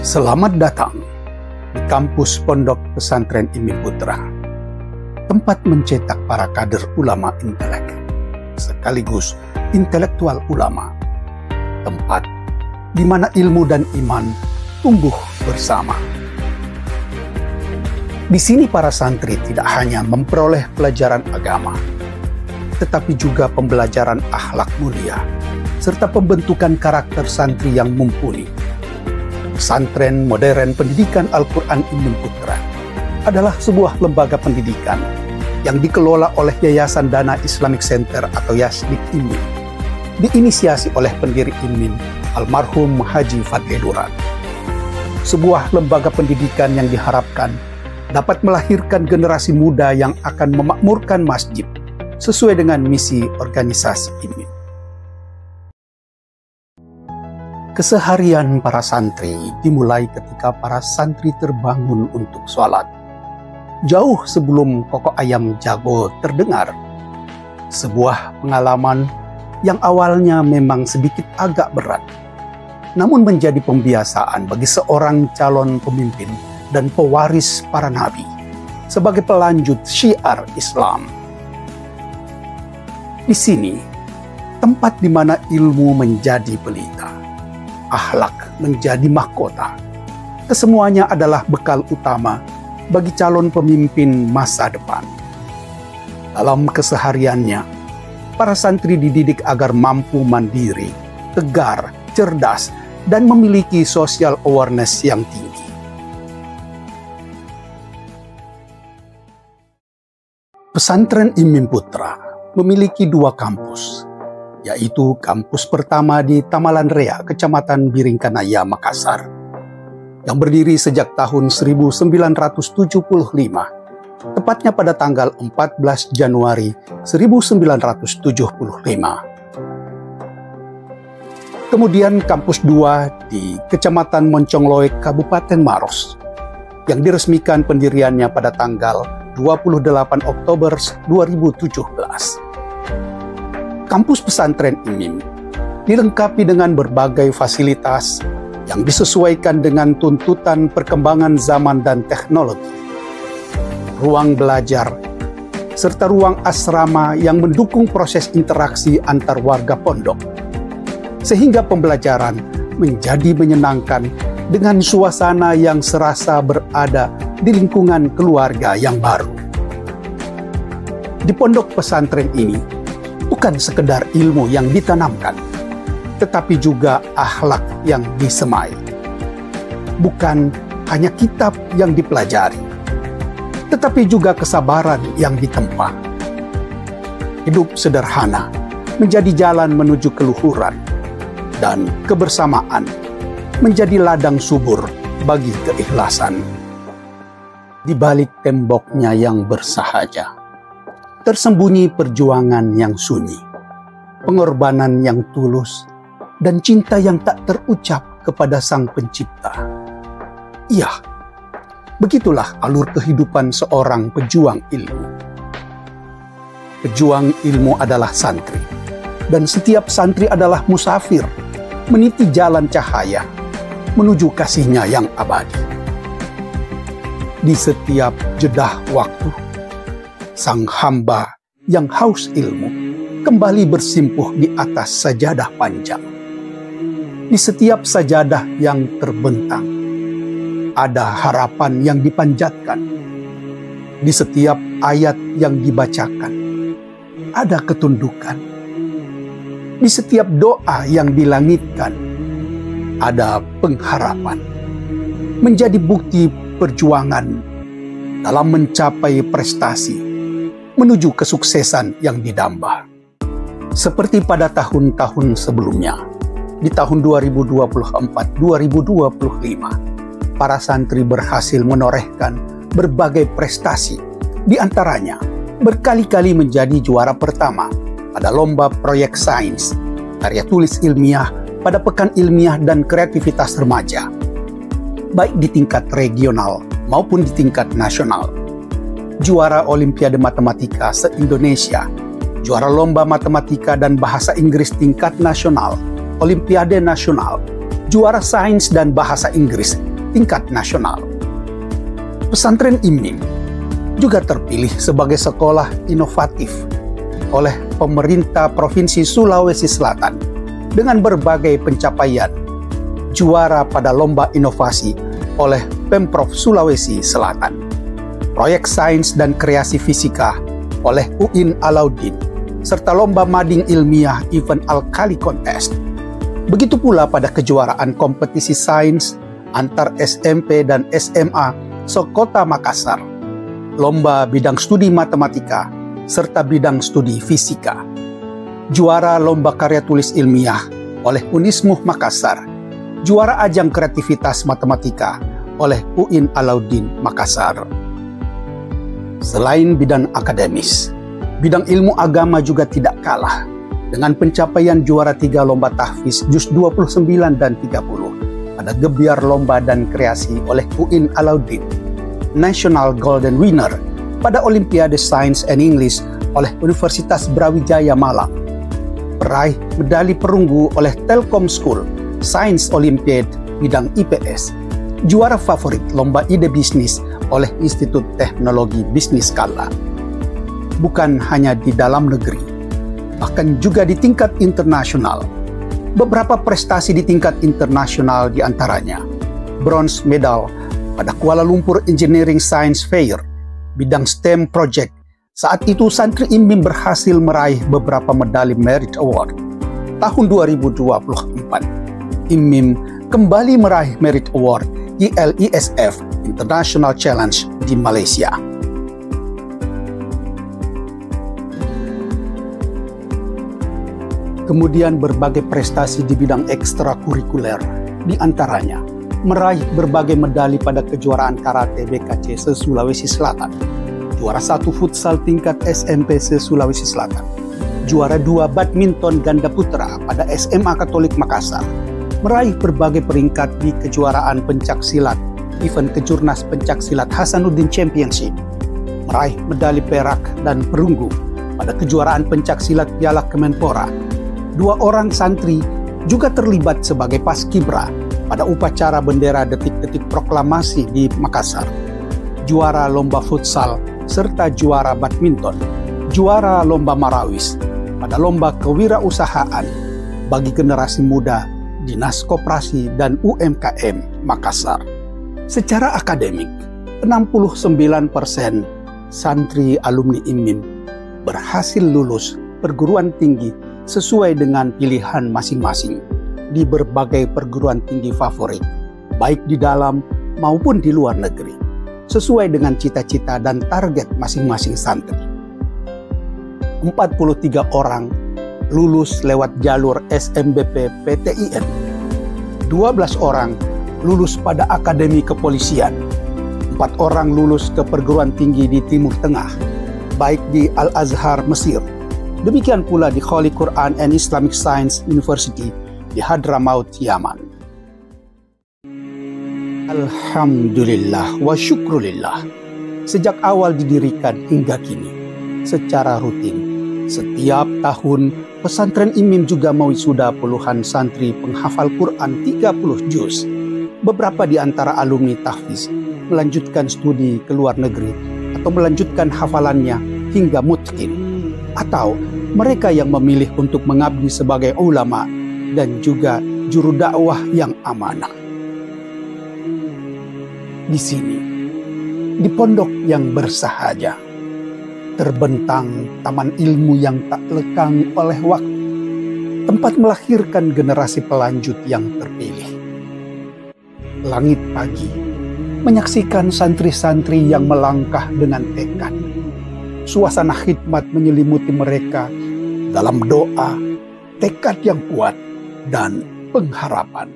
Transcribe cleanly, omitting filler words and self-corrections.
Selamat datang di kampus Pondok Pesantren Imim Putra, tempat mencetak para kader ulama intelek, sekaligus intelektual ulama, tempat di mana ilmu dan iman tumbuh bersama. Di sini para santri tidak hanya memperoleh pelajaran agama, tetapi juga pembelajaran akhlak mulia, serta pembentukan karakter santri yang mumpuni. Pesantren Modern Pendidikan Al-Quran Imim Putra adalah sebuah lembaga pendidikan yang dikelola oleh Yayasan Dana Islamic Center atau Yasdik Imim, diinisiasi oleh pendiri Imim, almarhum Haji Fadli Duran. Sebuah lembaga pendidikan yang diharapkan dapat melahirkan generasi muda yang akan memakmurkan masjid sesuai dengan misi organisasi Imim. Keseharian para santri dimulai ketika para santri terbangun untuk sholat. Jauh sebelum kokok ayam jago terdengar, sebuah pengalaman yang awalnya memang sedikit agak berat, namun menjadi pembiasaan bagi seorang calon pemimpin dan pewaris para nabi sebagai pelanjut syiar Islam. Di sini, tempat di mana ilmu menjadi pelita, akhlak menjadi mahkota. Kesemuanya adalah bekal utama bagi calon pemimpin masa depan. Dalam kesehariannya, para santri dididik agar mampu mandiri, tegar, cerdas, dan memiliki social awareness yang tinggi. Pesantren Imim Putra memiliki dua kampus, yaitu kampus pertama di Tamalan Rea, Kecamatan Biringkanaya, Makassar, yang berdiri sejak tahun 1975, tepatnya pada tanggal 14 Januari 1975. Kemudian kampus 2 di Kecamatan Moncongloe, Kabupaten Maros, yang diresmikan pendiriannya pada tanggal 28 Oktober 2017. Kampus pesantren Imim dilengkapi dengan berbagai fasilitas yang disesuaikan dengan tuntutan perkembangan zaman dan teknologi. Ruang belajar, serta ruang asrama yang mendukung proses interaksi antar warga pondok, sehingga pembelajaran menjadi menyenangkan dengan suasana yang serasa berada di lingkungan keluarga yang baru. Di pondok pesantren ini, bukan sekedar ilmu yang ditanamkan, tetapi juga akhlak yang disemai. Bukan hanya kitab yang dipelajari, tetapi juga kesabaran yang ditempa. Hidup sederhana menjadi jalan menuju keluhuran, dan kebersamaan menjadi ladang subur bagi keikhlasan. Di balik temboknya yang bersahaja, tersembunyi perjuangan yang sunyi, pengorbanan yang tulus, dan cinta yang tak terucap kepada Sang Pencipta. Iya, begitulah alur kehidupan seorang pejuang ilmu. Pejuang ilmu adalah santri, dan setiap santri adalah musafir, meniti jalan cahaya menuju kasihnya yang abadi. Di setiap jedah waktu, sang hamba yang haus ilmu kembali bersimpuh di atas sajadah panjang. Di setiap sajadah yang terbentang, ada harapan yang dipanjatkan. Di setiap ayat yang dibacakan, ada ketundukan. Di setiap doa yang dilangitkan, ada pengharapan. Menjadi bukti perjuangan dalam mencapai prestasi menuju kesuksesan yang didamba. Seperti pada tahun-tahun sebelumnya, di tahun 2024-2025, para santri berhasil menorehkan berbagai prestasi, di antaranya berkali-kali menjadi juara pertama pada lomba proyek sains, karya tulis ilmiah pada Pekan Ilmiah dan Kreativitas Remaja, baik di tingkat regional maupun di tingkat nasional. Juara Olimpiade Matematika se-Indonesia, juara Lomba Matematika dan Bahasa Inggris tingkat nasional, Olimpiade Nasional, juara Sains dan Bahasa Inggris tingkat nasional. Pesantren IMIM juga terpilih sebagai sekolah inovatif oleh pemerintah Provinsi Sulawesi Selatan dengan berbagai pencapaian, juara pada lomba inovasi oleh Pemprov Sulawesi Selatan, proyek sains dan kreasi fisika oleh UIN Alauddin, serta lomba mading ilmiah event Alkali Contest. Begitu pula pada kejuaraan kompetisi sains antar SMP dan SMA sekota Makassar, lomba bidang studi matematika, serta bidang studi fisika. Juara lomba karya tulis ilmiah oleh Unismuh Makassar, juara ajang kreativitas matematika oleh UIN Alauddin Makassar. Selain bidang akademis, bidang ilmu agama juga tidak kalah dengan pencapaian juara 3 lomba tahfiz juz 29 dan 30 pada gebiar lomba dan kreasi oleh UIN Alauddin, National Golden Winner pada Olimpiade Science and English oleh Universitas Brawijaya Malang, peraih medali perunggu oleh Telkom School Science Olympiad bidang IPS, juara favorit lomba ide bisnis oleh Institut Teknologi Bisnis Skala. Bukan hanya di dalam negeri, bahkan juga di tingkat internasional. Beberapa prestasi di tingkat internasional diantaranya bronze medal pada Kuala Lumpur Engineering Science Fair bidang STEM Project. Saat itu santri IMIM berhasil meraih beberapa medali Merit Award. Tahun 2024, IMIM kembali meraih Merit Award ILISF International Challenge di Malaysia. Kemudian berbagai prestasi di bidang ekstrakurikuler, di antaranya meraih berbagai medali pada kejuaraan karate BKC se-Sulawesi Selatan, juara 1 futsal tingkat SMP se-Sulawesi Selatan, juara 2 badminton ganda putra pada SMA Katolik Makassar, meraih berbagai peringkat di kejuaraan pencaksilat, event Kejurnas Pencaksilat Hasanuddin Championship, meraih medali perak dan perunggu pada kejuaraan pencaksilat Piala Kemenpora. 2 orang santri juga terlibat sebagai paskibra pada upacara bendera detik-detik proklamasi di Makassar, juara lomba futsal serta juara badminton, juara lomba marawis pada lomba kewirausahaan bagi generasi muda Dinas Koperasi dan UMKM Makassar. Secara akademik, 69% santri alumni IMIM berhasil lulus perguruan tinggi sesuai dengan pilihan masing-masing di berbagai perguruan tinggi favorit, baik di dalam maupun di luar negeri, sesuai dengan cita-cita dan target masing-masing santri. 43 orang lulus lewat jalur SMBP PTIN, 12 orang lulus pada Akademi Kepolisian, 4 orang lulus ke perguruan tinggi di Timur Tengah, baik di Al-Azhar Mesir, demikian pula di Holy Quran and Islamic Science University di Hadramaut, Yaman. Alhamdulillah wa syukrulillah. Sejak awal didirikan hingga kini, secara rutin, setiap tahun pesantren IMIM juga mewisuda puluhan santri penghafal Quran 30 juz. Beberapa di antara alumni tahfiz melanjutkan studi ke luar negeri atau melanjutkan hafalannya hingga mutqin, atau mereka yang memilih untuk mengabdi sebagai ulama dan juga juru dakwah yang amanah. Di sini, di pondok yang bersahaja, terbentang taman ilmu yang tak lekang oleh waktu, tempat melahirkan generasi pelanjut yang terpilih. Langit pagi menyaksikan santri-santri yang melangkah dengan tekad. Suasana khidmat menyelimuti mereka dalam doa, tekad yang kuat, dan pengharapan.